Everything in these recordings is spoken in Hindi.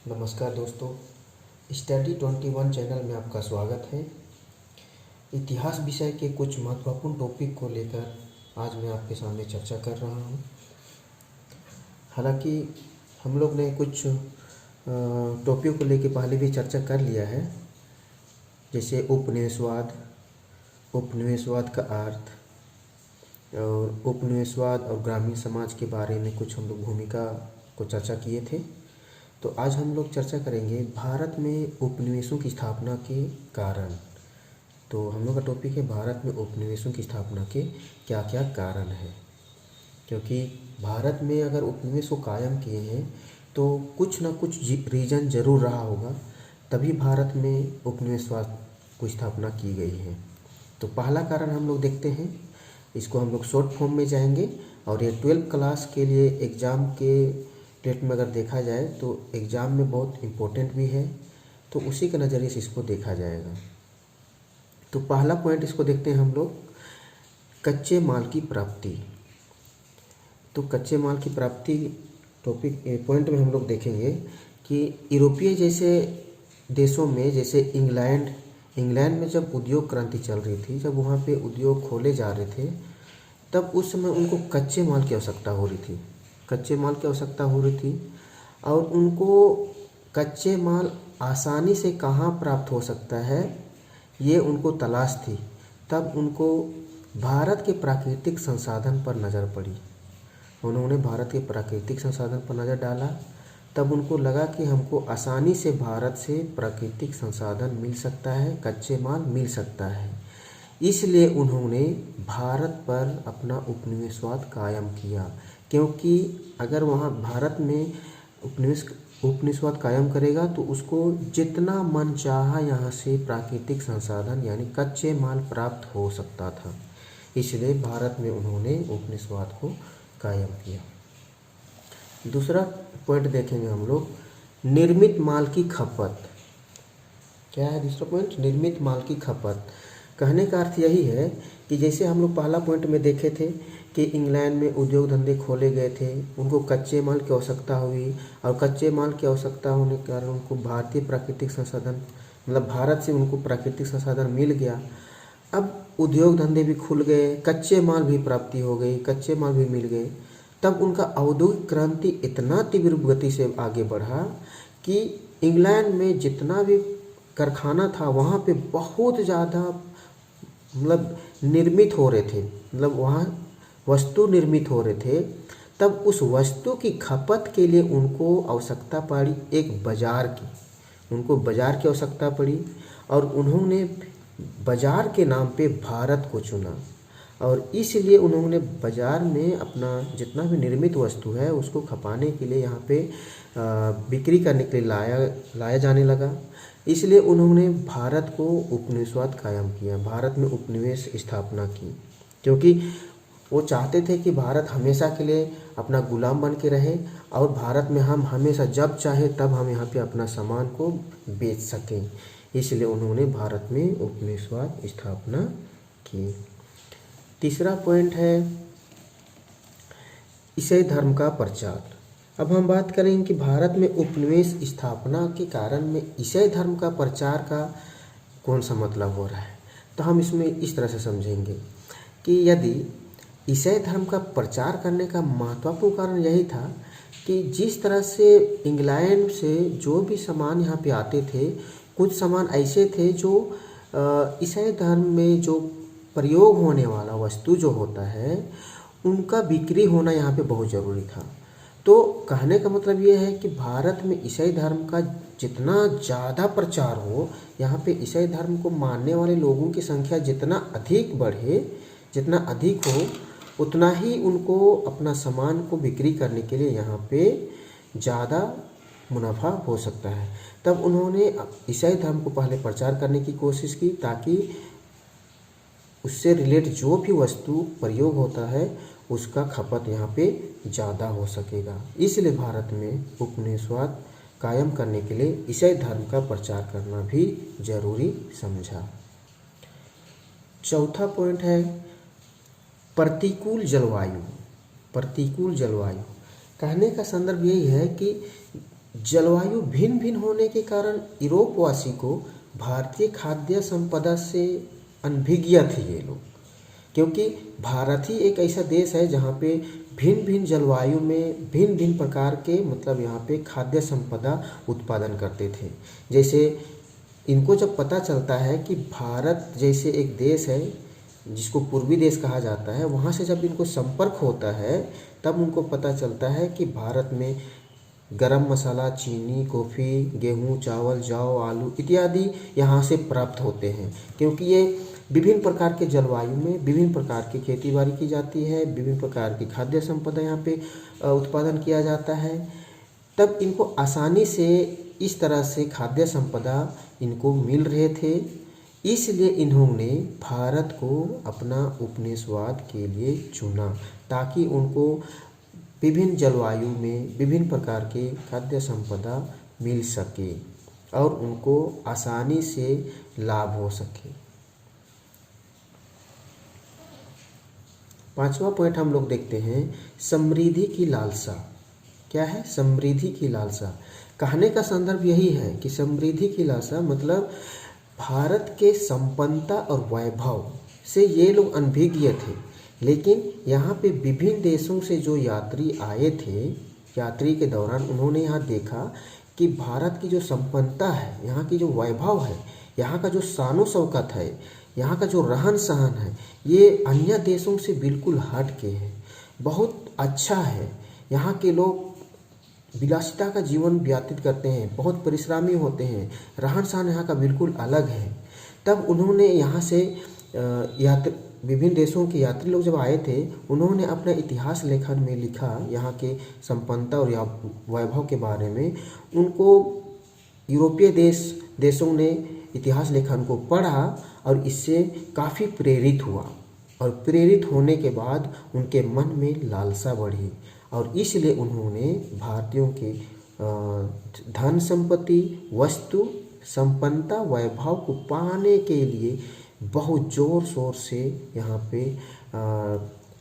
नमस्कार दोस्तों, स्टडी 21 चैनल में आपका स्वागत है। इतिहास विषय के कुछ महत्वपूर्ण टॉपिक को लेकर आज मैं आपके सामने चर्चा कर रहा हूं। हालांकि हम लोग ने कुछ टॉपिक को लेकर पहले भी चर्चा कर लिया है, जैसे उपनिवेशवाद का अर्थ और उपनिवेशवाद और ग्रामीण समाज के बारे में कुछ हम लोग भूमिका को चर्चा किए थे। तो आज हम लोग चर्चा करेंगे भारत में उपनिवेशों की स्थापना के कारण। तो हम लोग का टॉपिक है भारत में उपनिवेशों की स्थापना के क्या क्या कारण है, क्योंकि भारत में अगर उपनिवेश को कायम किए हैं तो कुछ ना कुछ रीजन ज़रूर रहा होगा, तभी भारत में उपनिवेशवाद की स्थापना की गई है। तो पहला कारण हम लोग देखते हैं, इसको हम लोग शॉर्ट फॉर्म में जाएंगे और ये 12th क्लास के लिए एग्ज़ाम के डेट में अगर देखा जाए तो एग्ज़ाम में बहुत इम्पोर्टेंट भी है, तो उसी के नज़रिए से इसको देखा जाएगा। तो पहला पॉइंट इसको देखते हैं हम लोग, कच्चे माल की प्राप्ति। तो कच्चे माल की प्राप्ति टॉपिक पॉइंट में हम लोग देखेंगे कि यूरोपीय जैसे देशों में, जैसे इंग्लैंड में जब उद्योग क्रांति चल रही थी, जब वहाँ पे उद्योग खोले जा रहे थे, तब उस समय उनको कच्चे माल की आवश्यकता हो रही थी। और उनको कच्चे माल आसानी से कहाँ प्राप्त हो सकता है, ये उनको तलाश थी। तब उनको भारत के प्राकृतिक संसाधन पर नज़र पड़ी। उन्होंने भारत के प्राकृतिक संसाधन पर नज़र डाला, तब उनको लगा कि हमको आसानी से भारत से प्राकृतिक संसाधन मिल सकता है, कच्चे माल मिल सकता है। इसलिए उन्होंने भारत पर अपना उपनिवेशवाद कायम किया, क्योंकि अगर वहाँ भारत में उपनिवेशवाद कायम करेगा तो उसको जितना मन चाहा यहाँ से प्राकृतिक संसाधन यानी कच्चे माल प्राप्त हो सकता था। इसलिए भारत में उन्होंने उपनिवेशवाद को कायम किया। दूसरा पॉइंट देखेंगे हम लोग, निर्मित माल की खपत। क्या है दूसरा पॉइंट? निर्मित माल की खपत। कहने का अर्थ यही है कि जैसे हम लोग पहला पॉइंट में देखे थे कि इंग्लैंड में उद्योग धंधे खोले गए थे, उनको कच्चे माल की आवश्यकता हुई और कच्चे माल की आवश्यकता होने के कारण उनको भारतीय प्राकृतिक संसाधन मतलब भारत से उनको प्राकृतिक संसाधन मिल गया। अब उद्योग धंधे भी खुल गए, कच्चे माल भी प्राप्ति हो गई, कच्चे माल भी मिल गए। तब उनका औद्योगिक क्रांति इतना तीव्र गति से आगे बढ़ा कि इंग्लैंड में जितना भी कारखाना था वहाँ पे बहुत ज़्यादा निर्मित हो रहे थे, वहाँ वस्तु निर्मित हो रहे थे। तब उस वस्तु की खपत के लिए उनको आवश्यकता पड़ी एक बाज़ार की, उनको बाज़ार की आवश्यकता पड़ी और उन्होंने बाज़ार के नाम पे भारत को चुना और इसलिए उन्होंने बाज़ार में अपना जितना भी निर्मित वस्तु है उसको खपाने के लिए यहाँ पे बिक्री करने के लिए लाया जाने लगा। इसलिए उन्होंने भारत को उपनिवेशवाद कायम किया, भारत में उपनिवेश स्थापना की, क्योंकि वो चाहते थे कि भारत हमेशा के लिए अपना गुलाम बन के रहे और भारत में हम हमेशा जब चाहे तब हम यहाँ पे अपना सामान को बेच सकें। इसलिए उन्होंने भारत में उपनिवेशवाद स्थापना की। तीसरा पॉइंट है ईसाई धर्म का प्रचार। अब हम बात करेंगे कि भारत में उपनिवेश स्थापना के कारण में ईसाई धर्म का प्रचार का कौन सा मतलब हो रहा है। तो हम इसमें इस तरह से समझेंगे कि यदि ईसाई धर्म का प्रचार करने का महत्वपूर्ण कारण यही था कि जिस तरह से इंग्लैंड से जो भी सामान यहाँ पे आते थे, कुछ सामान ऐसे थे जो ईसाई धर्म में जो प्रयोग होने वाला वस्तु जो होता है उनका बिक्री होना यहाँ पे बहुत ज़रूरी था। तो कहने का मतलब ये है कि भारत में ईसाई धर्म का जितना ज़्यादा प्रचार हो, यहाँ पे ईसाई धर्म को मानने वाले लोगों की संख्या जितना अधिक बढ़े, जितना अधिक हो, उतना ही उनको अपना सामान को बिक्री करने के लिए यहाँ पे ज़्यादा मुनाफा हो सकता है। तब उन्होंने ईसाई धर्म को पहले प्रचार करने की कोशिश की ताकि उससे रिलेट जो भी वस्तु प्रयोग होता है उसका खपत यहाँ पे ज़्यादा हो सकेगा। इसलिए भारत में उपनिवेशवाद कायम करने के लिए ईसाई धर्म का प्रचार करना भी जरूरी समझा। चौथा पॉइंट है प्रतिकूल जलवायु। कहने का संदर्भ यही है कि जलवायु भिन्न भिन्न होने के कारण यूरोपवासी को भारतीय खाद्य संपदा से अनभिज्ञ थे ये लोग, क्योंकि भारत ही एक ऐसा देश है जहाँ पे भिन्न भिन्न जलवायु में भिन्न भिन्न प्रकार के मतलब यहाँ पे खाद्य संपदा उत्पादन करते थे। जैसे इनको जब पता चलता है कि भारत जैसे एक देश है जिसको पूर्वी देश कहा जाता है, वहाँ से जब इनको संपर्क होता है तब उनको पता चलता है कि भारत में गरम मसाला, चीनी, कॉफ़ी, गेहूँ, चावल, जौ, आलू इत्यादि यहाँ से प्राप्त होते हैं, क्योंकि ये विभिन्न प्रकार के जलवायु में विभिन्न प्रकार की खेती बाड़ी की जाती है, विभिन्न प्रकार की खाद्य संपदा यहाँ पे उत्पादन किया जाता है। तब इनको आसानी से इस तरह से खाद्य संपदा इनको मिल रहे थे, इसलिए इन्होंने भारत को अपना उपनिवेशवाद के लिए चुना, ताकि उनको विभिन्न जलवायु में विभिन्न प्रकार के खाद्य संपदा मिल सके और उनको आसानी से लाभ हो सके। पांचवा पॉइंट हम लोग देखते हैं, समृद्धि की लालसा। क्या है? समृद्धि की लालसा। कहने का संदर्भ यही है कि समृद्धि की लालसा मतलब भारत के संपन्नता और वैभव से ये लोग अनभिज्ञ थे, लेकिन यहाँ पे विभिन्न देशों से जो यात्री आए थे, यात्री के दौरान उन्होंने यहाँ देखा कि भारत की जो संपन्नता है, यहाँ की जो वैभव है, यहाँ का जो शान शौकत है, यहाँ का जो रहन सहन है, ये अन्य देशों से बिल्कुल हट के है, बहुत अच्छा है। यहाँ के लोग विलासिता का जीवन व्यतीत करते हैं, बहुत परिश्रमी होते हैं, रहन सहन यहाँ का बिल्कुल अलग है। तब उन्होंने यहाँ से विभिन्न देशों के यात्री लोग जब आए थे, उन्होंने अपना इतिहास लेखन में लिखा यहाँ के संपन्नता और वैभव के बारे में। उनको यूरोपीय देशों ने इतिहास लेखन को पढ़ा और इससे काफ़ी प्रेरित हुआ, और प्रेरित होने के बाद उनके मन में लालसा बढ़ी, और इसलिए उन्होंने भारतीयों के धन संपत्ति, वस्तु, संपन्नता, वैभव को पाने के लिए बहुत ज़ोर शोर से यहाँ पे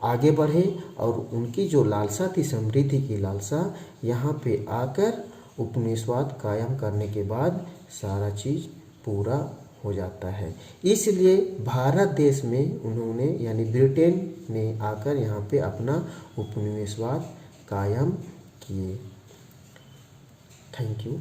आगे बढ़े, और उनकी जो लालसा थी, समृद्धि की लालसा, यहाँ पे आकर उपनिवेशवाद कायम करने के बाद सारा चीज़ पूरा हो जाता है। इसलिए भारत देश में उन्होंने यानी ब्रिटेन ने आकर यहाँ पे अपना उपनिवेशवाद कायम किए। Thank you.